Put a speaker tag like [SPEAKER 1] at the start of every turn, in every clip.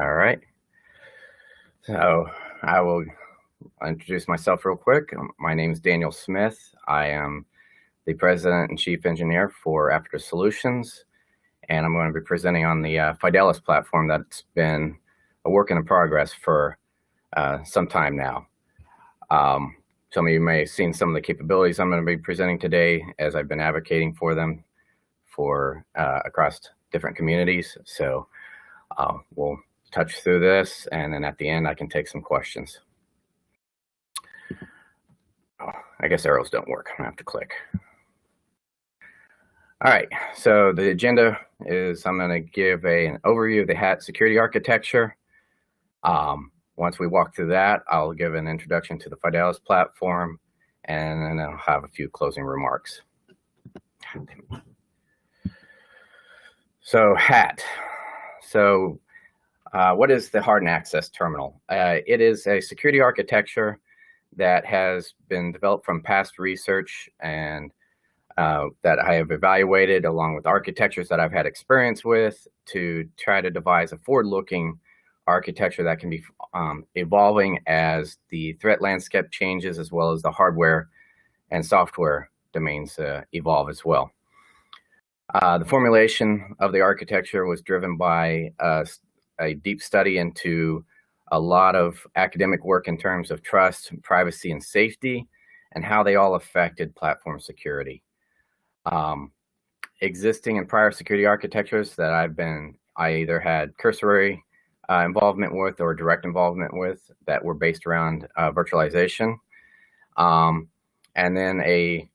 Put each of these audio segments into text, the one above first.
[SPEAKER 1] All right. So I will introduce myself real quick. My name is Daniel Smith. I am the President and Chief Engineer for Apertus Solutions, and I'm going to be presenting on the Fidelis platform that's been a work in progress for some time now. Some of you may have seen some of the capabilities I'm going to be presenting today as I've been advocating for them for across different communities. So we'll touch through this, and then at the end I can take some questions. Oh, I guess arrows don't work. I'm gonna have to click. All right, so the agenda is I'm going to give an overview of the HAT security architecture. Once we walk through that, I'll give an introduction to the Fidelis platform, and then I'll have a few closing remarks. So HAT. So what is the Hardened Access Terminal? It is a security architecture that has been developed from past research and that I have evaluated along with architectures that I've had experience with to try to devise a forward-looking architecture that can be evolving as the threat landscape changes, as well as the hardware and software domains evolve as well. The formulation of the architecture was driven by a deep study into a lot of academic work in terms of trust, privacy, and safety, and how they all affected platform security. Existing and prior security architectures that I either had cursory involvement with or direct involvement with that were based around virtualization, and then a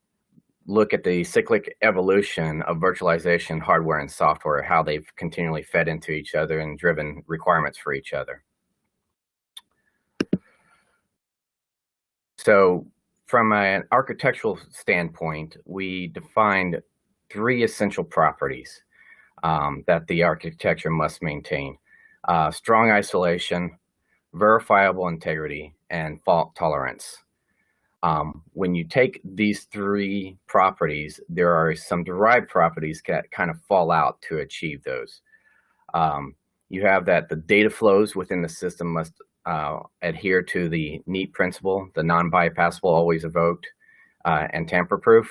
[SPEAKER 1] look at the cyclic evolution of virtualization hardware and software, how they've continually fed into each other and driven requirements for each other. So from an architectural standpoint, we defined 3 essential properties that the architecture must maintain: strong isolation, verifiable integrity, and fault tolerance. When you take these 3 properties, there are some derived properties that kind of fall out to achieve those. You have that the data flows within the system must adhere to the NEAT principle, the non-bypassable, always evoked, and tamper-proof.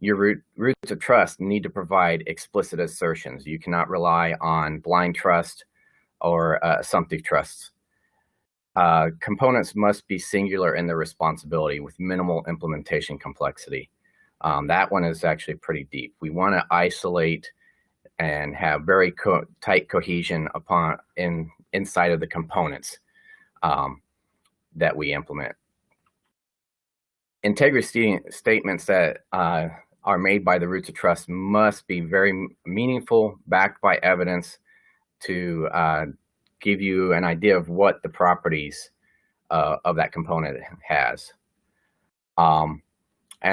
[SPEAKER 1] Your roots of trust need to provide explicit assertions. You cannot rely on blind trust or assumptive trusts. Components must be singular in their responsibility with minimal implementation complexity. That one is actually pretty deep. We want to isolate and have very tight cohesion inside of the components that we implement. Integrity statements that are made by the roots of trust must be very meaningful, backed by evidence to give you an idea of what the properties of that component has. And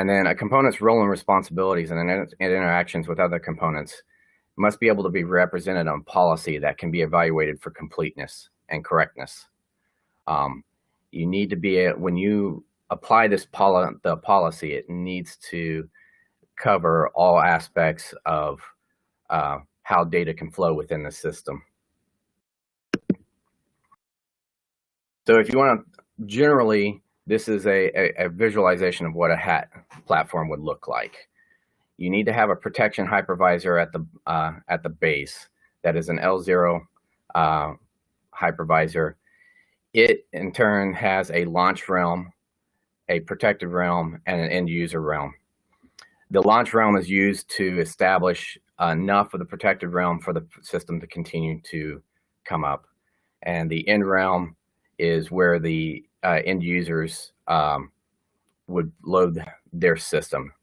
[SPEAKER 1] then a component's role and responsibilities and interactions with other components must be able to be represented on policy that can be evaluated for completeness and correctness. You need to be, when you apply this policy, it needs to cover all aspects of how data can flow within the system. So if you want to, generally, this is a visualization of what a HAT platform would look like. You need to have a protection hypervisor at the base that is an L0 hypervisor. It in turn has a launch realm, a protected realm, and an end user realm. The launch realm is used to establish enough of the protected realm for the system to continue to come up. And the end realm is where the end users would load their system.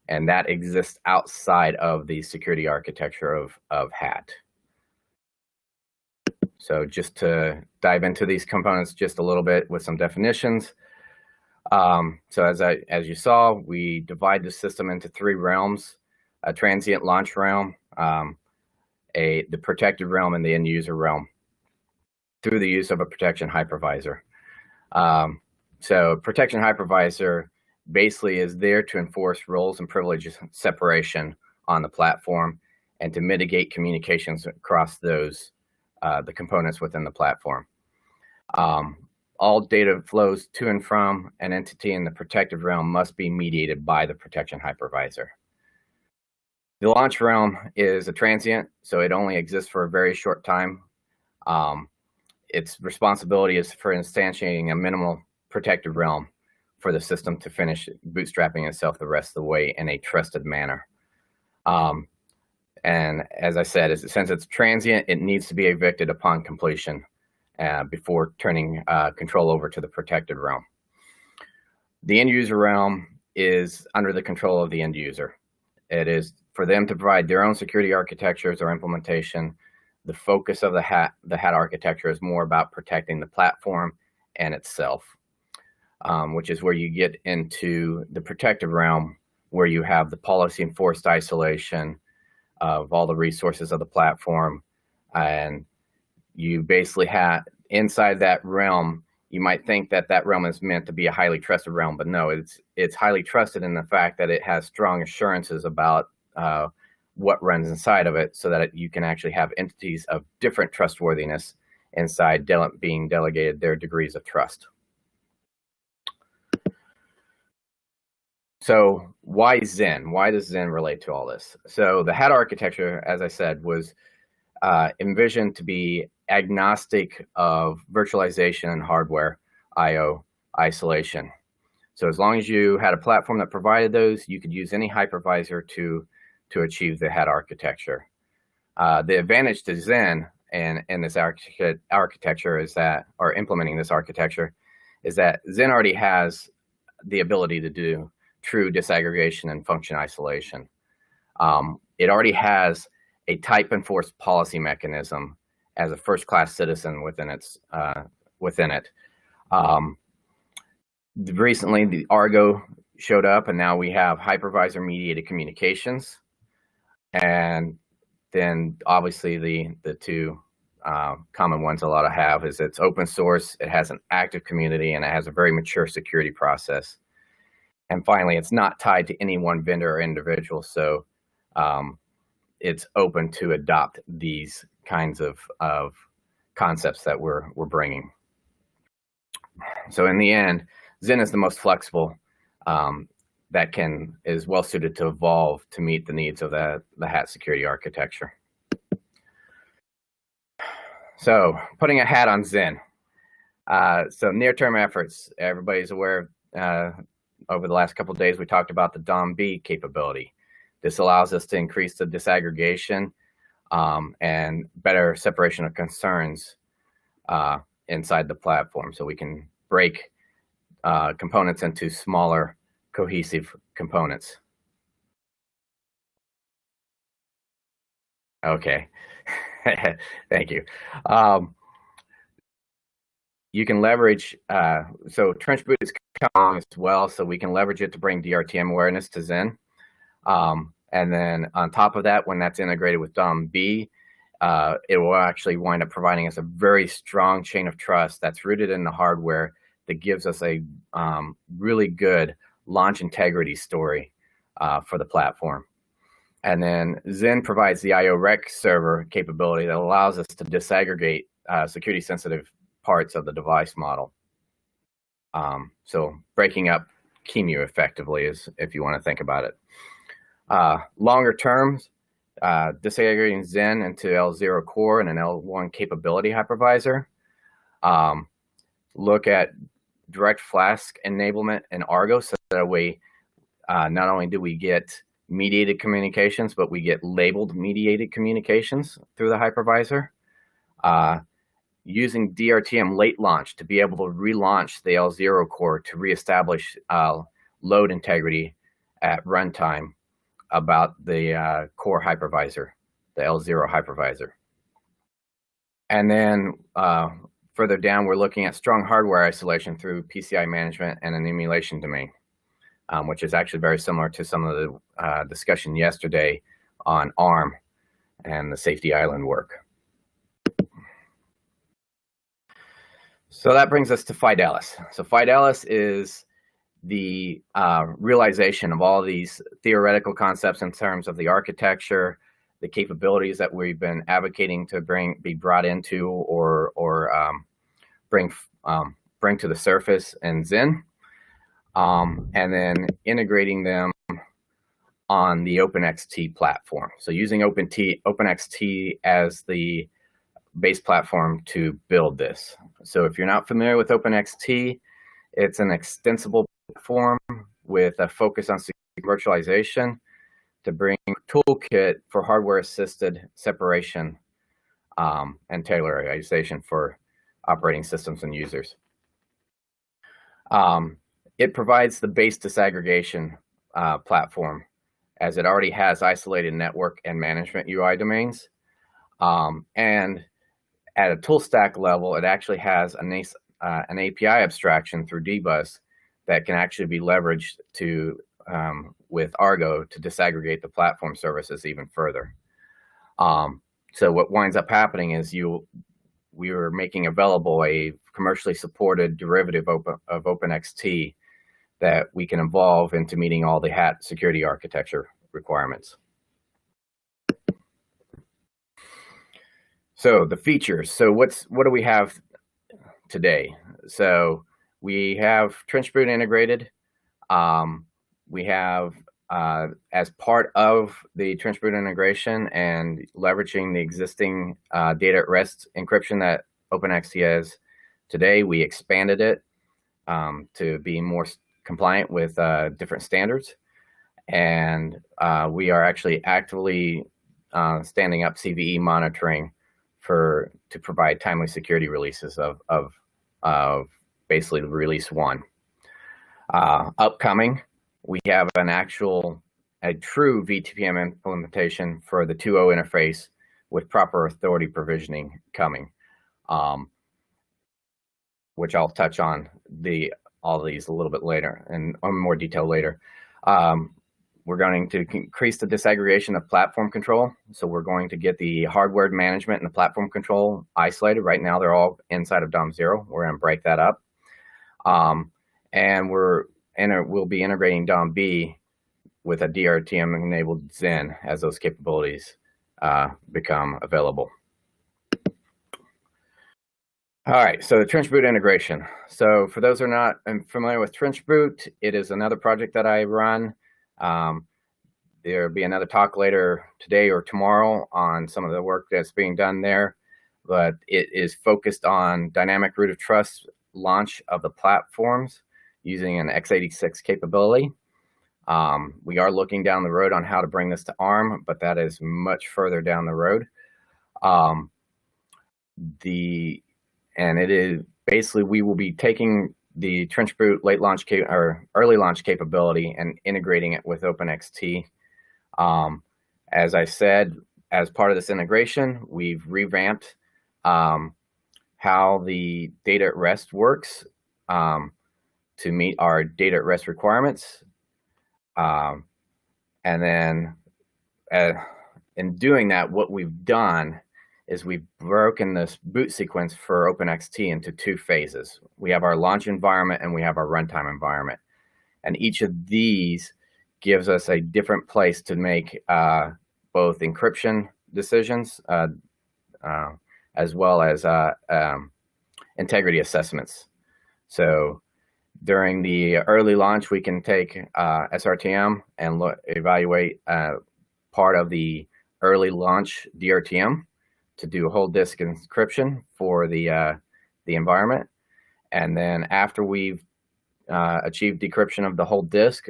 [SPEAKER 1] And that exists outside of the security architecture of HAT. So just to dive into these components just a little bit with some definitions. So as you saw, we divide the system into 3 realms: a transient launch realm, the protected realm, and the end user realm, through the use of a protection hypervisor. So protection hypervisor basically is there to enforce roles and privileges separation on the platform and to mitigate communications across those the components within the platform. All data flows to and from an entity in the protected realm must be mediated by the protection hypervisor. The launch realm is a transient, so it only exists for a very short time. Its responsibility is for instantiating a minimal protected realm for the system to finish bootstrapping itself the rest of the way in a trusted manner. And as I said, since it's transient, it needs to be evicted upon completion before turning control over to the protected realm. The end user realm is under the control of the end user. It is for them to provide their own security architectures or implementation. The focus of the hat architecture is more about protecting the platform and itself, which is where you get into the protected realm, where you have the policy enforced isolation of all the resources of the platform. And you basically have inside that realm, you might think that that realm is meant to be a highly trusted realm, but no, it's highly trusted in the fact that it has strong assurances about what runs inside of it, so that you can actually have entities of different trustworthiness inside being delegated their degrees of trust. So why Xen? Why does Xen relate to all this? So the hat architecture, as I said, was envisioned to be agnostic of virtualization and hardware I/O isolation. So as long as you had a platform that provided those, you could use any hypervisor to achieve the hat architecture. The advantage to Xen and this architecture is that, or implementing this architecture, is that Xen already has the ability to do true disaggregation and function isolation. It already has a type enforced policy mechanism as a first-class citizen within it. Recently, the Argo showed up, and now we have hypervisor-mediated communications. And then, obviously, the two common ones a lot of have is it's open source, it has an active community, and it has a very mature security process. And finally, it's not tied to any one vendor or individual, so it's open to adopt these kinds of concepts that we're bringing. So in the end, Xen is the most flexible that is well suited to evolve to meet the needs of the hat security architecture. So putting a hat on Xen. So near-term efforts, everybody's aware over the last couple of days, we talked about the DomB capability. This allows us to increase the disaggregation and better separation of concerns inside the platform. So we can break components into smaller, cohesive components. Okay, thank you. You can leverage, so TrenchBoot is coming as well, so we can leverage it to bring DRTM awareness to Xen. And then on top of that, when that's integrated with DomB, it will actually wind up providing us a very strong chain of trust that's rooted in the hardware that gives us a really good launch integrity story for the platform. And then Xen provides the IO rec server capability that allows us to disaggregate security sensitive parts of the device model. So breaking up QEMU effectively is, if you want to think about it. Longer terms, disaggregating Xen into L0 core and an L1 capability hypervisor. Look at direct Flask enablement in Argo, so that way not only do we get mediated communications, but we get labeled mediated communications through the hypervisor. Using DRTM late launch to be able to relaunch the L0 core to reestablish load integrity at runtime about the core hypervisor, the L0 hypervisor. And then further down, we're looking at strong hardware isolation through PCI management and an emulation domain, which is actually very similar to some of the discussion yesterday on ARM and the safety island work. So that brings us to Fidelis. So Fidelis is the realization of all these theoretical concepts in terms of the architecture, the capabilities that we've been advocating to be brought into or bring to the surface in Xen, and then integrating them on the OpenXT platform. So using OpenXT as the base platform to build this. So if you're not familiar with OpenXT, it's an extensible platform with a focus on virtualization to bring a toolkit for hardware-assisted separation and tailorization for operating systems and users. It provides the base disaggregation platform, as it already has isolated network and management UI domains. And at a tool stack level, it actually has an API abstraction through dbus that can actually be leveraged to with Argo to disaggregate the platform services even further. So what winds up happening is we are making available a commercially supported derivative of OpenXT that we can evolve into meeting all the HAT security architecture requirements. So the features. So what do we have today? So we have TrenchBoot integrated. We have, as part of the TrenchBoot integration and leveraging the existing data at rest encryption that OpenXT has today, we expanded it to be more compliant with different standards. And we are actually actively standing up CVE monitoring to provide timely security releases of basically the release 1. Upcoming, we have a true VTPM implementation for the 2.0 interface with proper authority provisioning coming, which I'll touch on all these a little bit later and in more detail later. We're going to increase the disaggregation of platform control. So we're going to get the hardware management and the platform control isolated. Right now, they're all inside of DOM 0. We're going to break that up. And we'll be integrating DomB with a DRTM-enabled Xen as those capabilities become available. All right, so the TrenchBoot integration. So for those who are not familiar with TrenchBoot, it is another project that I run. There'll be another talk later today or tomorrow on some of the work that's being done there, but it is focused on dynamic root of trust launch of the platforms using an x86 capability. We are looking down the road on how to bring this to ARM, but that is much further down the road. And it is basically, we will be taking the TrenchBoot early launch capability and integrating it with OpenXT. As I said, as part of this integration, we've revamped how the data at rest works to meet our data at rest requirements. And then in doing that, what we've done is we've broken this boot sequence for OpenXT into 2 phases. We have our launch environment and we have our runtime environment. And each of these gives us a different place to make both encryption decisions as well as integrity assessments. So during the early launch, we can take SRTM and evaluate part of the early launch DRTM to do whole disk encryption for the environment. And then after we've achieved decryption of the whole disk,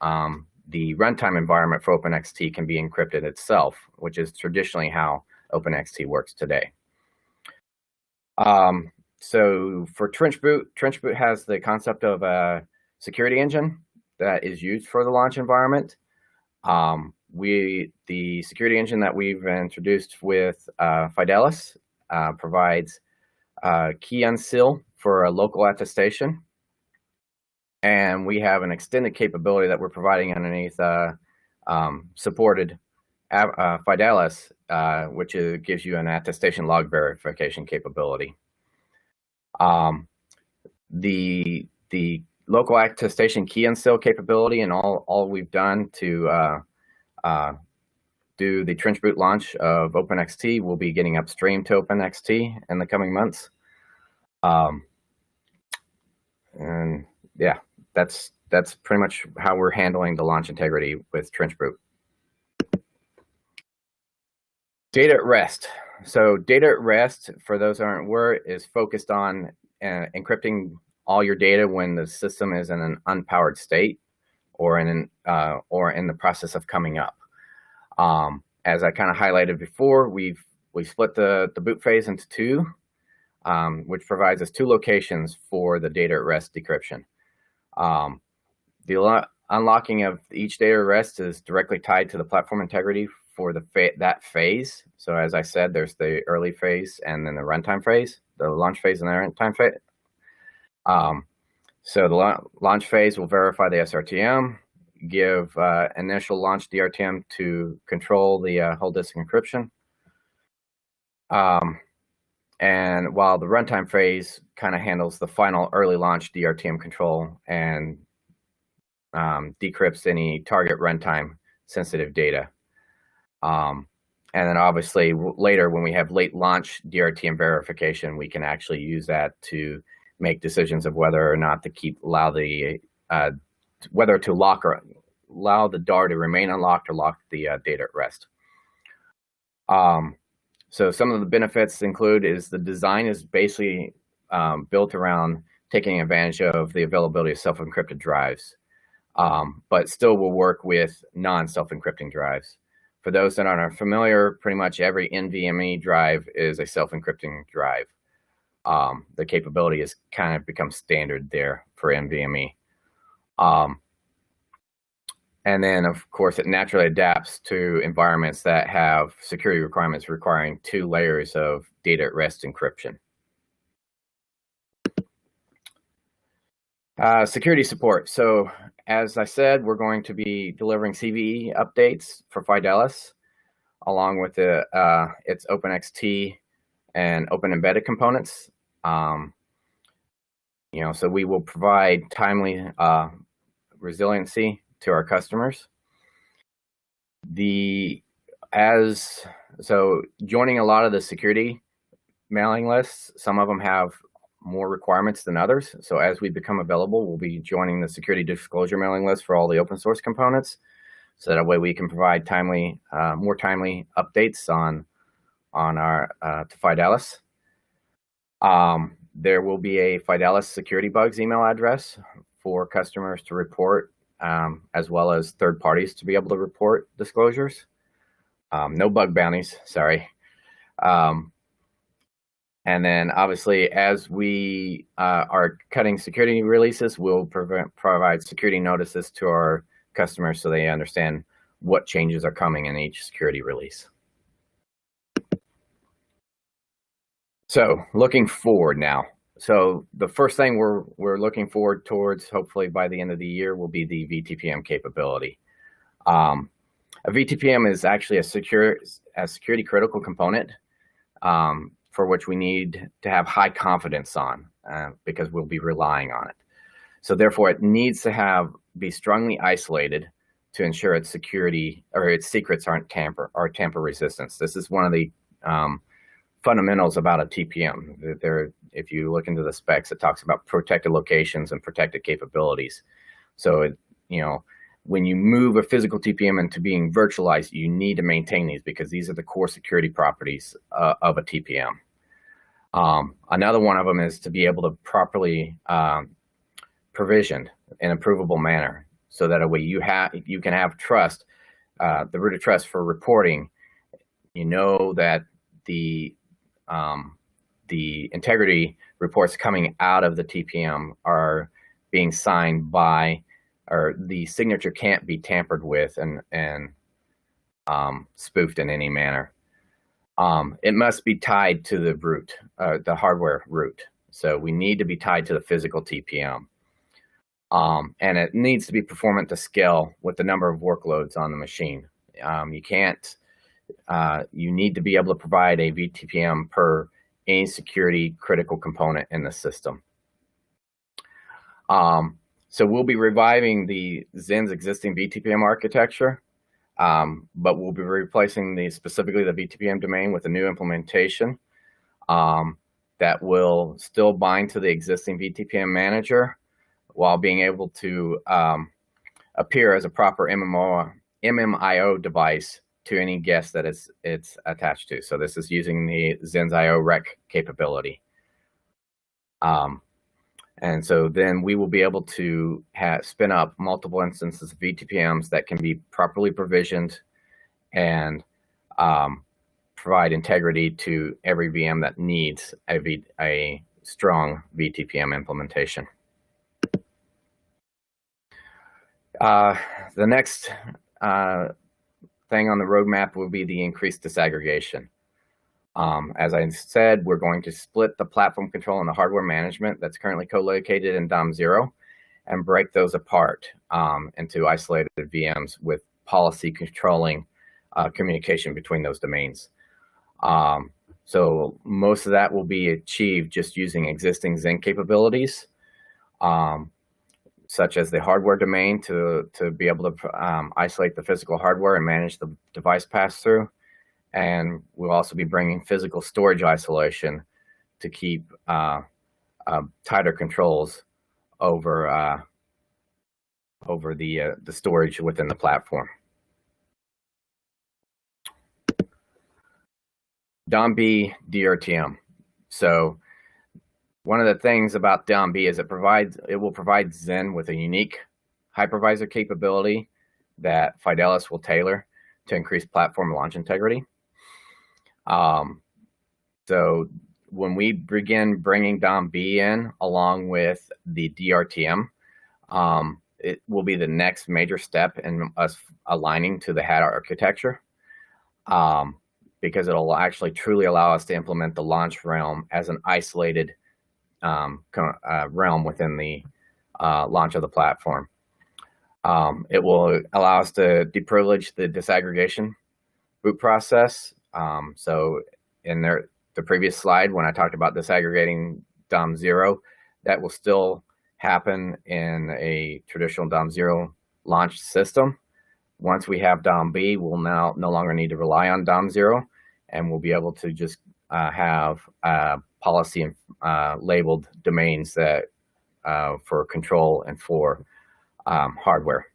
[SPEAKER 1] the runtime environment for OpenXT can be encrypted itself, which is traditionally how OpenXT works today. So for TrenchBoot has the concept of a security engine that is used for the launch environment. The security engine that we've introduced with Fidelis provides key unseal for a local attestation. And we have an extended capability that we're providing underneath supported Fidelis, which gives you an attestation log verification capability. The local attestation key unseal capability and all we've done to do the TrenchBoot launch of OpenXT. We'll be getting upstream to OpenXT in the coming months. And yeah, that's pretty much how we're handling the launch integrity with TrenchBoot. Data at rest. So data at rest, for those who aren't aware, is focused on encrypting all your data when the system is in an unpowered state or in the process of coming up. As I kind of highlighted before, we split the boot phase into two, which provides us two locations for the data at rest decryption. The unlocking of each data at rest is directly tied to the platform integrity for that phase. So as I said, there's the early phase and then the runtime phase, the launch phase and the runtime phase. So the launch phase will verify the SRTM, give initial launch DRTM to control the whole disk encryption. And while the runtime phase kind of handles the final early launch DRTM control and decrypts any target runtime sensitive data. And then obviously later when we have late launch DRTM verification, we can actually use that to make decisions of whether or not to whether to lock or allow the DAR to remain unlocked or lock the data at rest. So some of the benefits include is the design is basically built around taking advantage of the availability of self-encrypted drives, but still will work with non-self-encrypting drives. For those that aren't familiar, pretty much every NVMe drive is a self-encrypting drive. The capability has kind of become standard there for NVMe. And then, of course, it naturally adapts to environments that have security requirements requiring 2 layers of data at rest encryption. Security support. So as I said, we're going to be delivering CVE updates for Fidelis, along with its OpenXT and Open Embedded components. So we will provide timely resiliency to our customers. So joining a lot of the security mailing lists, some of them have more requirements than others. So as we become available, we'll be joining the security disclosure mailing list for all the open source components. So that way we can provide more timely updates on our to Fidelis. There will be a Fidelis security bugs email address for customers to report, as well as third parties to be able to report disclosures. No bug bounties, sorry. And then obviously, as we are cutting security releases, we'll provide security notices to our customers so they understand what changes are coming in each security release. So looking forward now. So the first thing we're looking forward towards, hopefully by the end of the year, will be the VTPM capability. A VTPM is actually a security critical component for which we need to have high confidence on because we'll be relying on it. So therefore, it needs to be strongly isolated to ensure its security or its secrets aren't tamper resistant. This is one of the fundamentals about a TPM. If you look into the specs, it talks about protected locations and protected capabilities. So when you move a physical TPM into being virtualized, you need to maintain these because these are the core security properties of a TPM. Another one of them is to be able to properly provision in a provable manner, so that a way you can have trust, the root of trust for reporting. That the integrity reports coming out of the TPM are being signed by, or the signature can't be tampered with and spoofed in any manner. It must be tied to the root, the hardware root. So we need to be tied to the physical TPM. And it needs to be performant to scale with the number of workloads on the machine. You need to be able to provide a VTPM per any security critical component in the system. So we'll be reviving the Xen's existing VTPM architecture but we'll be replacing specifically the VTPM domain with a new implementation that will still bind to the existing VTPM manager while being able to appear as a proper MMIO device to any guest that it's attached to. So this is using the Xen's IO rec capability. And so then we will be able to spin up multiple instances of VTPMs that can be properly provisioned and provide integrity to every VM that needs a strong VTPM implementation. The next thing on the roadmap will be the increased disaggregation. As I said, we're going to split the platform control and the hardware management that's currently co-located in DOM0 and break those apart into isolated VMs with policy controlling communication between those domains. So most of that will be achieved just using existing Xen capabilities, such as the hardware domain to be able to isolate the physical hardware and manage the device pass-through. And we'll also be bringing physical storage isolation to keep tighter controls over the storage within the platform. DomB DRTM. So one of the things about DomB is it will provide Xen with a unique hypervisor capability that Fidelis will tailor to increase platform launch integrity. So when we begin bringing DomB in along with the DRTM, it will be the next major step in us aligning to the HAT architecture, because it'll actually truly allow us to implement the launch realm as an isolated realm within the launch of the platform. It will allow us to deprivilege the disaggregation boot process. So in the previous slide, when I talked about disaggregating DOM0, that will still happen in a traditional DOM0 launch system. Once we have DomB, we'll now no longer need to rely on DOM0, and we'll be able to just have policy and labeled domains that for control and for hardware.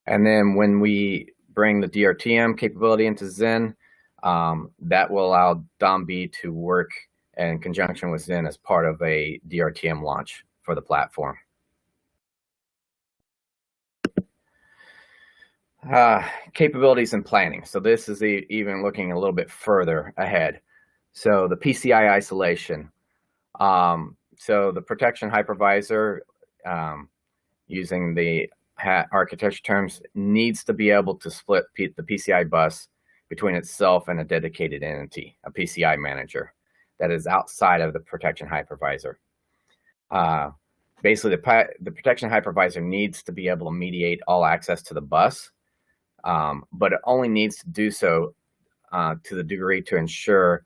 [SPEAKER 1] And then when we bring the DRTM capability into Xen, that will allow DomB to work in conjunction with Xen as part of a DRTM launch for the platform. Capabilities and planning. So this is even looking a little bit further ahead. So the PCI isolation. So the protection hypervisor, using the HAT architecture terms, needs to be able to split the PCI bus between itself and a dedicated entity, a PCI manager that is outside of the protection hypervisor. Basically, the protection hypervisor needs to be able to mediate all access to the bus, but it only needs to do so to the degree to ensure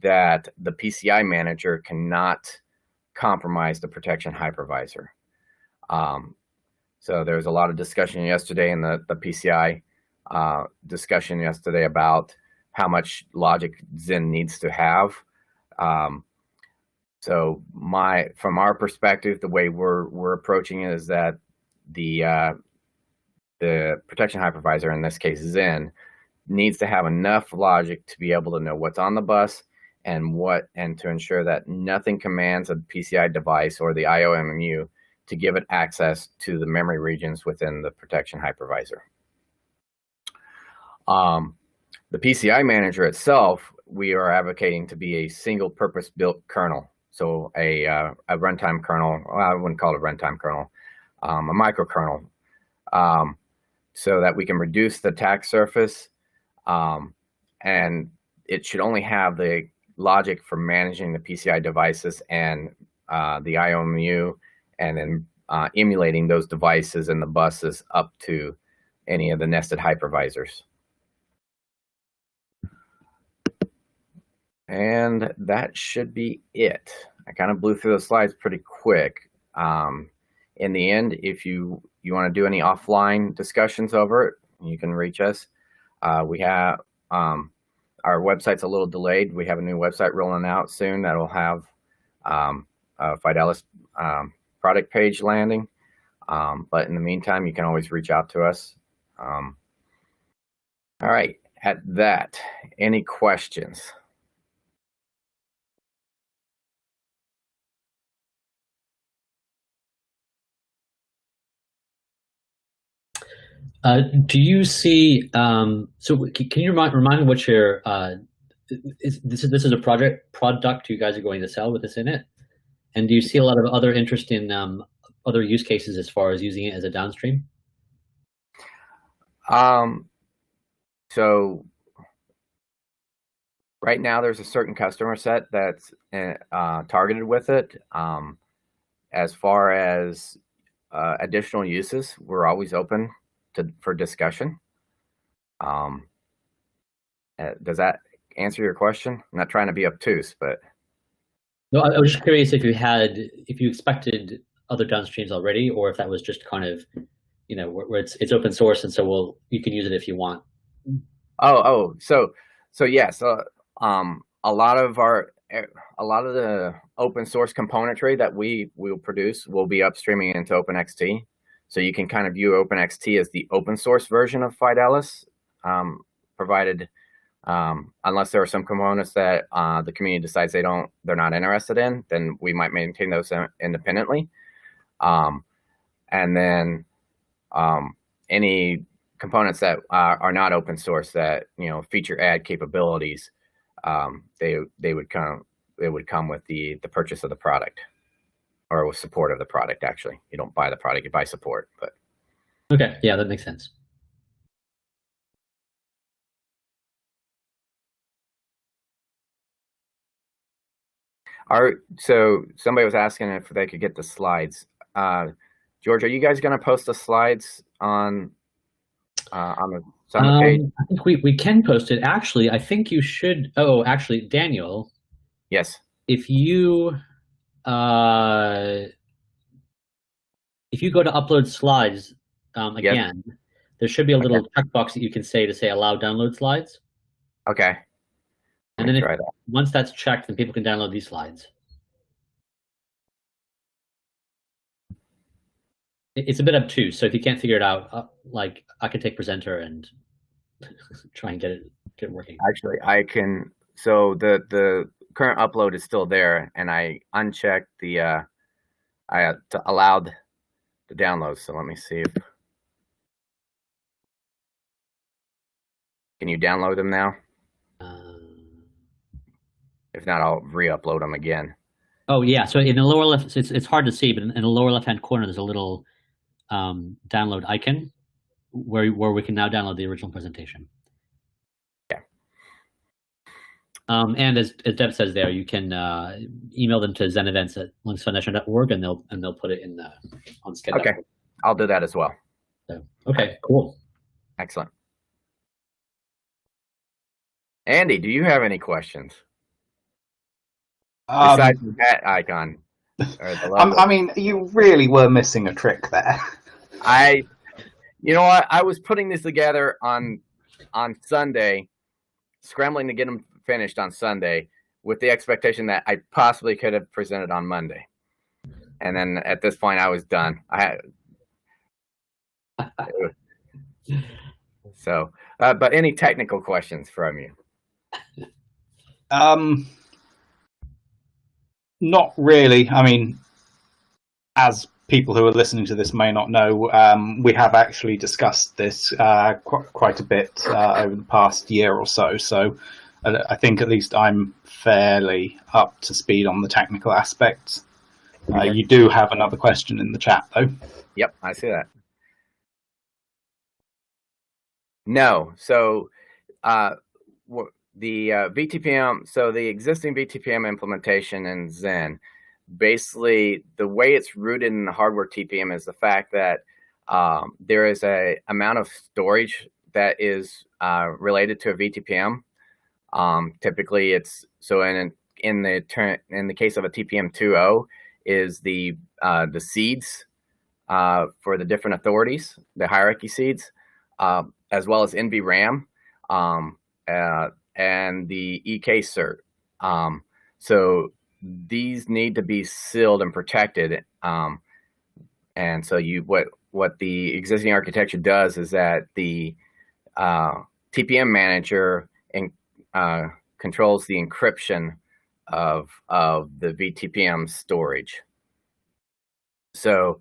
[SPEAKER 1] that the PCI manager cannot compromise the protection hypervisor. So there was a lot of discussion yesterday in the PCI discussion yesterday about how much logic Xen needs to have. So from our perspective, the way we're approaching it is that the protection hypervisor, in this case Xen, needs to have enough logic to be able to know what's on the bus and to ensure that nothing commands a PCI device or the IOMMU to give it access to the memory regions within the protection hypervisor. The PCI manager itself, we are advocating to be a single purpose built kernel. So a runtime kernel, well, I wouldn't call it a runtime kernel, a microkernel, so that we can reduce the attack surface, and it should only have the logic for managing the PCI devices and the IOMMU, and then emulating those devices and the buses up to any of the nested hypervisors. And that should be it. I kind of blew through the slides pretty quick. In the end, if you want to do any offline discussions over it, You can reach us. We have our website's a little delayed. We have a new website rolling out soon that'll have a Fidelis product page landing. But in the meantime, you can always reach out to us. All right, at that, any questions?
[SPEAKER 2] Do you see? So can you remind me what your this is a product you guys are going to sell with this in it? And do you see a lot of other interest in other use cases as far as using it as a downstream?
[SPEAKER 1] So right now there's a certain customer set that's targeted with it. As far as additional uses, we're always open for discussion. Does that answer your question? I'm not trying to be obtuse, but
[SPEAKER 2] no, I was just curious if you expected other downstreams already, or if that was just kind of, where it's open source, and so you can use it if you want.
[SPEAKER 1] So yes, a lot of the open source componentry that we will produce will be upstreaming into OpenXT. So you can kind of view OpenXT as the open source version of Fidelis, provided unless there are some components that the community decides they're not interested in, then we might maintain those independently. And then any components that are not open source that feature add capabilities, they would come with the purchase of the product, or with support of the product. Actually, you don't buy the product, you buy support. But
[SPEAKER 2] okay, yeah, that makes sense.
[SPEAKER 1] So somebody was asking if they could get the slides. George, are you guys going to post the slides on the page?
[SPEAKER 2] I think we can post it. Actually, I think you should. Oh, actually, Daniel.
[SPEAKER 1] Yes.
[SPEAKER 2] If you go to upload slides again, yes, there should be a little checkbox that you can say allow download slides.
[SPEAKER 1] Okay.
[SPEAKER 2] And then once that's checked, then people can download these slides. It's a bit obtuse, so if you can't figure it out, like I can take presenter and try and get it working.
[SPEAKER 1] Actually, I can. So the current upload is still there, and I unchecked I allowed the download. So let me see if can you download them now? If not, I'll re-upload them again.
[SPEAKER 2] Oh yeah. So in the lower left, it's hard to see, but in the lower left-hand corner, there's a little download icon where we can now download the original presentation.
[SPEAKER 1] Yeah.
[SPEAKER 2] And as Deb says there, you can email them to xenevents@linuxfoundation.org, and they'll put it in on schedule.
[SPEAKER 1] Okay, I'll do that as well.
[SPEAKER 2] So, okay, cool.
[SPEAKER 1] Excellent. Andy, do you have any questions? Besides that icon.
[SPEAKER 3] I mean, you really were missing a trick there.
[SPEAKER 1] You know what? I was putting this together on Sunday, scrambling to get them finished on Sunday, with the expectation that I possibly could have presented on Monday. And then at this point, I was done. So, but any technical questions from you?
[SPEAKER 3] Not really. I mean, as people who are listening to this may not know, we have actually discussed this quite a bit over the past year or so. So I think at least I'm fairly up to speed on the technical aspects. You do have another question in the chat, though.
[SPEAKER 1] Yep, I see that. No. So the VTPM, so the existing VTPM implementation in Xen, basically the way it's rooted in the hardware TPM is the fact that there is a amount of storage that is related to a VTPM. Typically, it's so in the case of a TPM 2.0 is the seeds for the different authorities, the hierarchy seeds. as well as NVRAM, and the EK cert. So these need to be sealed and protected. And so what the existing architecture does is that the TPM manager controls the encryption of the VTPM storage. So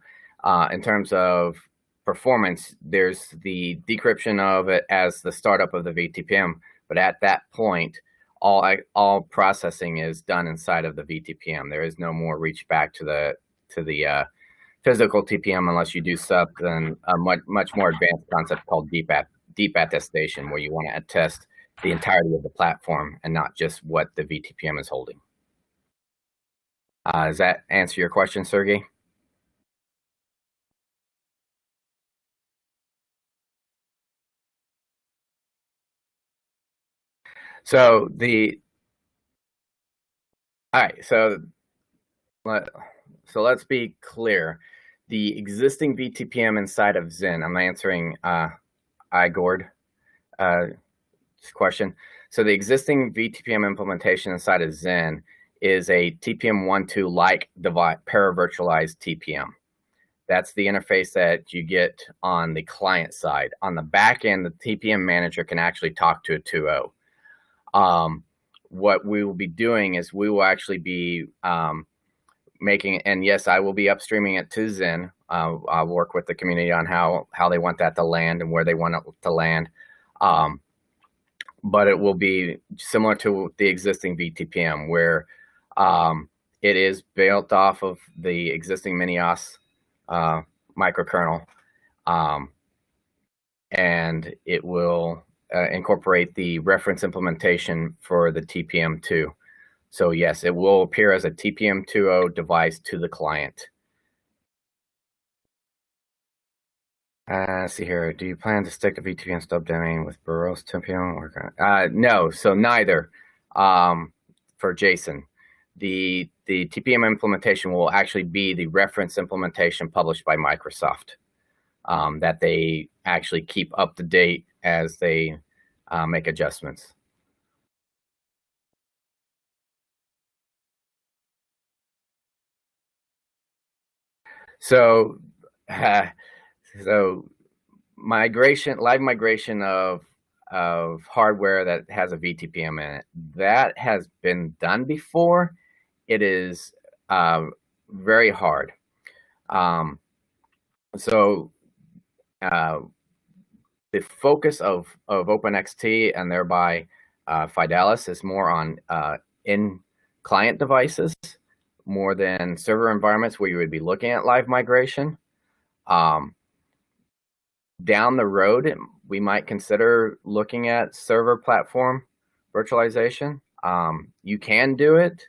[SPEAKER 1] in terms of performance, there's the decryption of it as the startup of the VTPM, but at that point, all processing is done inside of the VTPM. There is no more reach back to the physical TPM unless you do something a much more advanced concept called deep attestation, where you want to attest the entirety of the platform and not just what the VTPM is holding. Does that answer your question, Sergey? So let's be clear. The existing VTPM inside of Xen, I'm answering Igor's question. So the existing VTPM implementation inside of Xen is a TPM 1.2 like paravirtualized TPM. That's the interface that you get on the client side. On the back end, the TPM manager can actually talk to a 2.0. What we will be doing is we will actually be making, and yes, I will be upstreaming it to Xen. I'll work with the community on how they want that to land and where they want it to land. But it will be similar to the existing VTPM, where it is built off of the existing Minios microkernel, and it will incorporate the reference implementation for the TPM2. So yes, it will appear as a TPM 2.0 device to the client. See here, do you plan to stick to VTPM stub domain with Burroughs TPM? No, so neither. For Jason, the TPM implementation will actually be the reference implementation published by Microsoft that they actually keep up to date as they make adjustments. So, live migration of hardware that has a VTPM in it, that has been done before. It is very hard. The focus of OpenXT and thereby Fidelis is more on in-client devices, more than server environments where you would be looking at live migration. Down the road, we might consider looking at server platform virtualization. You can do it.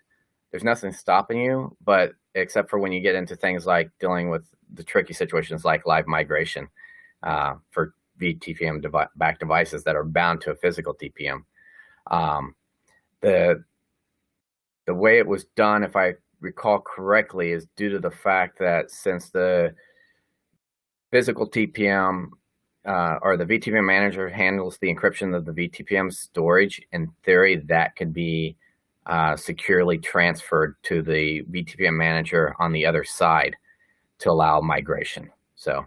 [SPEAKER 1] There's nothing stopping you, but except for when you get into things like dealing with the tricky situations like live migration for VTPM backed devices that are bound to a physical TPM. The way it was done, if I recall correctly, is due to the fact that since the physical TPM or the VTPM manager handles the encryption of the VTPM storage, in theory, that could be securely transferred to the VTPM manager on the other side to allow migration. So,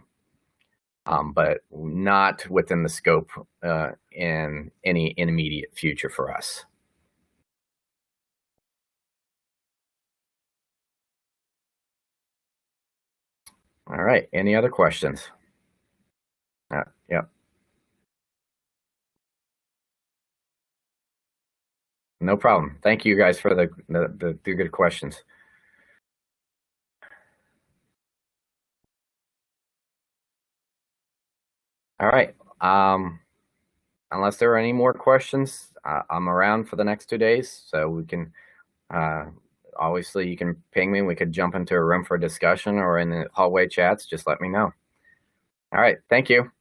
[SPEAKER 1] but not within the scope in any immediate future for us. All right, any other questions? Yep. No problem. Thank you guys for the good questions. All right. Unless there are any more questions, I'm around for the next 2 days, so we can obviously you can ping me. We could jump into a room for a discussion or in the hallway chats. Just let me know. All right. Thank you.